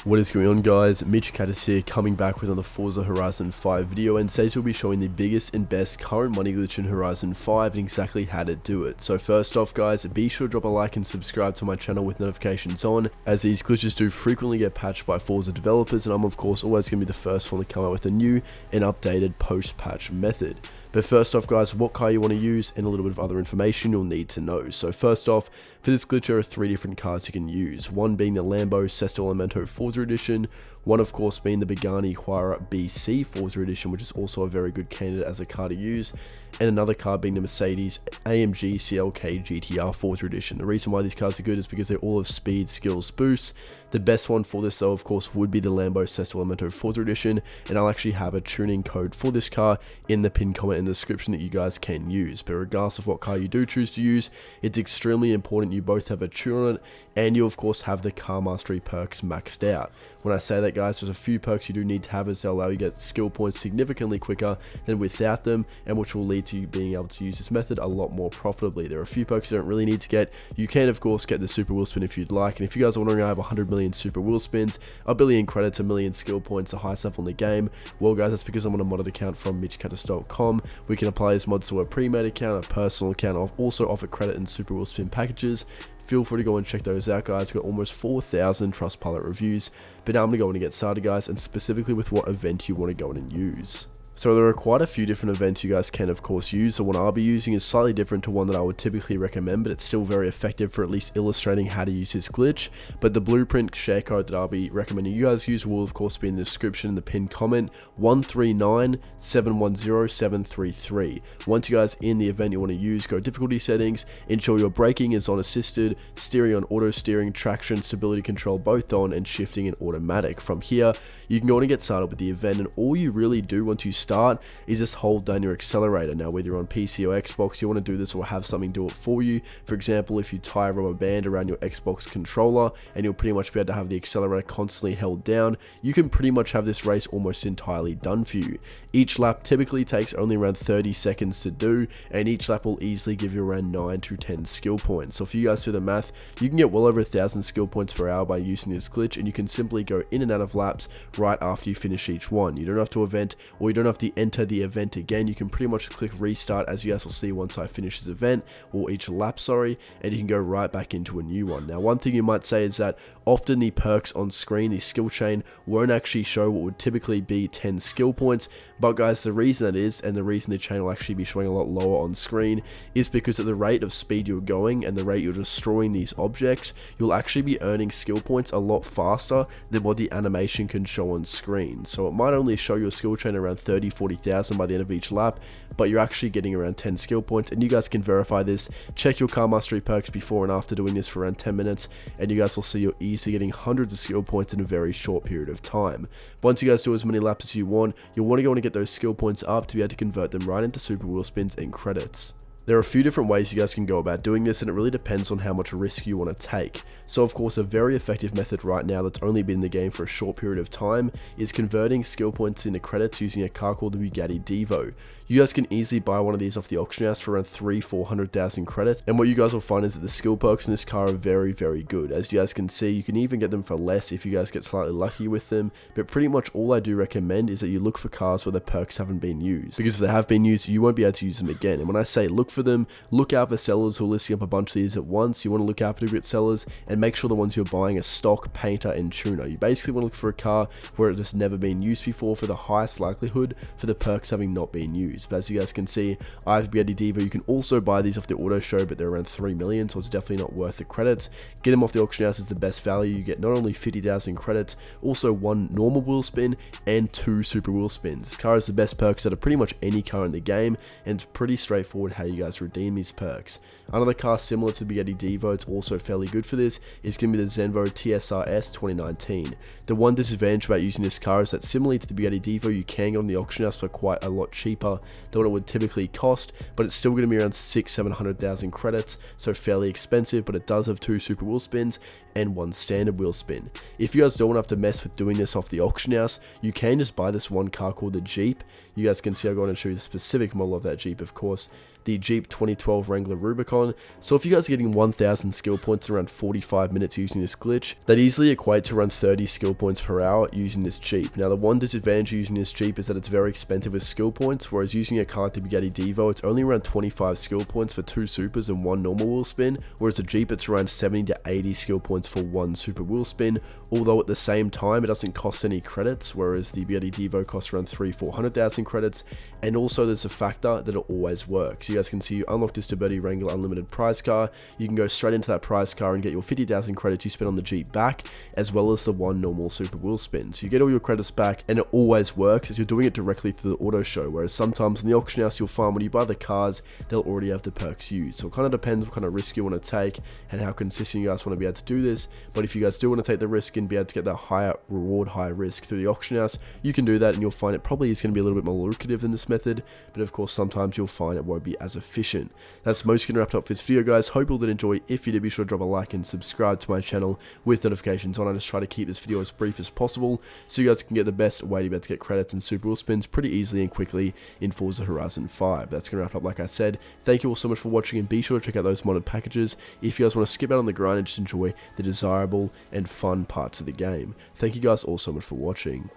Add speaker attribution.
Speaker 1: What is going on, guys? MitchCactus here, coming back with another Forza Horizon 5 video, and today we'll be showing the biggest and best current money glitch in Horizon 5 and exactly how to do it. So first off, guys, be sure to drop a like and subscribe to my channel with notifications on, as these glitches do frequently get patched by Forza developers, and I'm of course always going to be the first one to come out with a new and updated post-patch method. But first off, guys, what car you want to use and a little bit of other information you'll need to know. So first off, for this glitch there are 3 different cars you can use, one being the Lambo Sesto Forza Edition, one of course being the Pagani Huayra BC Forza Edition, which is also a very good candidate as a car to use, and another car being the Mercedes AMG CLK GTR Forza Edition. The reason why these cars are good is because they all have speed, skills, boosts. The best one for this though, of course, would be the Lambo Sesto Forza Edition, and I'll actually have a tuning code for this car in the pinned comment in the description that you guys can use. But regardless of what car you do choose to use, it's extremely important you both have a tune on it, and you of course have the car mastery perks maxed out. When I say that, guys, there's a few perks you do need to have as they'll allow you to get skill points significantly quicker than without them, and which will lead to you being able to use this method a lot more profitably. There are a few perks you don't really need to get. You can of course get the super wheel spin if you'd like, and if you guys are wondering, I have 100 million super wheel spins, a billion credits, a million skill points, the highest level in the game. Well, guys, that's because I'm on a modded account from MitchCactus.com. We can apply these mods to a pre-made account, a personal account. I'll also offer credit and super wheel spin packages. Feel free to go and check those out, guys. Got almost 4,000 Trustpilot reviews. But now I'm going to go in and get started, guys, and specifically with what event you want to go in and use. So there are quite a few different events you guys can of course use. The one I'll be using is slightly different to one that I would typically recommend, but it's still very effective for at least illustrating how to use this glitch. But the blueprint share code that I'll be recommending you guys use will of course be in the description in the pinned comment, 139710733. Once you guys in the event you want to use, go difficulty settings, ensure your braking is on assisted, steering on auto steering, traction, stability control both on, and shifting in automatic. From here you can go on and get started with the event, and all you really do once you start is just hold down your accelerator. Now whether you're on PC or Xbox, you want to do this or have something do it for you. For example, if you tie a rubber band around your Xbox controller, and you'll pretty much be able to have the accelerator constantly held down, you can pretty much have this race almost entirely done for you. Each lap typically takes only around 30 seconds to do, and each lap will easily give you around 9 to 10 skill points. So if you guys do the math, you can get well over 1,000 skill points per hour by using this glitch, and you can simply go in and out of laps right after you finish each one. You don't have to event, or you don't have to enter the event again. You can pretty much click restart, as you guys will see once I finish this event, or each lap, sorry, and you can go right back into a new one. Now one thing you might say is that often the perks on screen, the skill chain, won't actually show what would typically be 10 skill points, but guys, the reason that is, and the reason the chain will actually be showing a lot lower on screen, is because at the rate of speed you're going and the rate you're destroying these objects, you'll actually be earning skill points a lot faster than what the animation can show on screen. So it might only show your skill chain around 30-40,000 by the end of each lap, but you're actually getting around 10 skill points, and you guys can verify this. Check your car mastery perks before and after doing this for around 10 minutes, and you guys will see you're easily getting hundreds of skill points in a very short period of time. Once you guys do as many laps as you want, you'll want to go and get those skill points up to be able to convert them right into super wheel spins and credits. There are a few different ways you guys can go about doing this, and it really depends on how much risk you want to take. So of course, a very effective method right now that's only been in the game for a short period of time is converting skill points into credits using a car called the Bugatti Devo. You guys can easily buy one of these off the auction house for around 300,000-400,000 credits, and what you guys will find is that the skill perks in this car are very good. As you guys can see, you can even get them for less if you guys get slightly lucky with them, but pretty much all I do recommend is that you look for cars where the perks haven't been used, because if they have been used, you won't be able to use them again. And when I say look for them, look out for sellers who are listing up a bunch of these at once. You want to look out for duplicate sellers, and make sure the ones you're buying are stock, painter, and tuner. You basically want to look for a car where it has never been used before for the highest likelihood for the perks having not been used. But as you guys can see, I have Bugatti Devo. You can also buy these off the auto show, but they're around 3 million, so it's definitely not worth the credits. Get them off the auction house is the best value. You get not only 50,000 credits, also 1 normal wheel spin and 2 super wheel spins. This car has the best perks out of pretty much any car in the game, and it's pretty straightforward how you guys redeem these perks. Another car similar to the Bugatti Devo, it's also fairly good for this, is going to be the Zenvo TSRS 2019. The one disadvantage about using this car is that similarly to the Bugatti Devo, you can get on the auction house for quite a lot cheaper than what it would typically cost, but it's still going to be around 600,000-700,000 credits, so fairly expensive, but it does have 2 super wheel spins, and 1 standard wheel spin. If you guys don't want to have to mess with doing this off the auction house, you can just buy this one car called the Jeep. You guys can see I'll go on and show you the specific model of that Jeep, of course, the Jeep 2012 Wrangler Rubicon. So if you guys are getting 1000 skill points in around 45 minutes using this glitch, that easily equate to around 30 skill points per hour using this Jeep. Now the one disadvantage using this Jeep is that it's very expensive with skill points, whereas using a car like the Bugatti Devo, it's only around 25 skill points for 2 supers and 1 normal wheel spin, whereas the Jeep it's around 70 to 80 skill points for 1 super wheel spin, although at the same time it doesn't cost any credits, whereas the Bugatti Devo costs around 300,000-400,000 credits, and also there's a factor that it always works. You guys can see you unlock this Duberti Wrangler Unlimited prize car, you can go straight into that prize car and get your 50,000 credits you spent on the Jeep back, as well as the 1 normal super wheel spin. So you get all your credits back, and it always works as you're doing it directly through the auto show, whereas sometimes in the auction house you'll find when you buy the cars, they'll already have the perks used. So it kind of depends what kind of risk you want to take and how consistent you guys want to be able to do this, but if you guys do want to take the risk and be able to get that higher reward, high risk through the auction house, you can do that, and you'll find it probably is going to be a little bit more lucrative than this method, but of course sometimes you'll find it won't be as efficient. That's mostly going to wrap it up for this video, guys. Hope you all did enjoy. If you did, be sure to drop a like and subscribe to my channel with notifications on. I just try to keep this video as brief as possible so you guys can get the best way to be able to get credits and super wheel spins pretty easily and quickly in Forza Horizon 5. That's going to wrap it up like I said. Thank you all so much for watching, and be sure to check out those modded packages if you guys want to skip out on the grind and just enjoy the desirable and fun parts of the game. Thank you guys all so much for watching.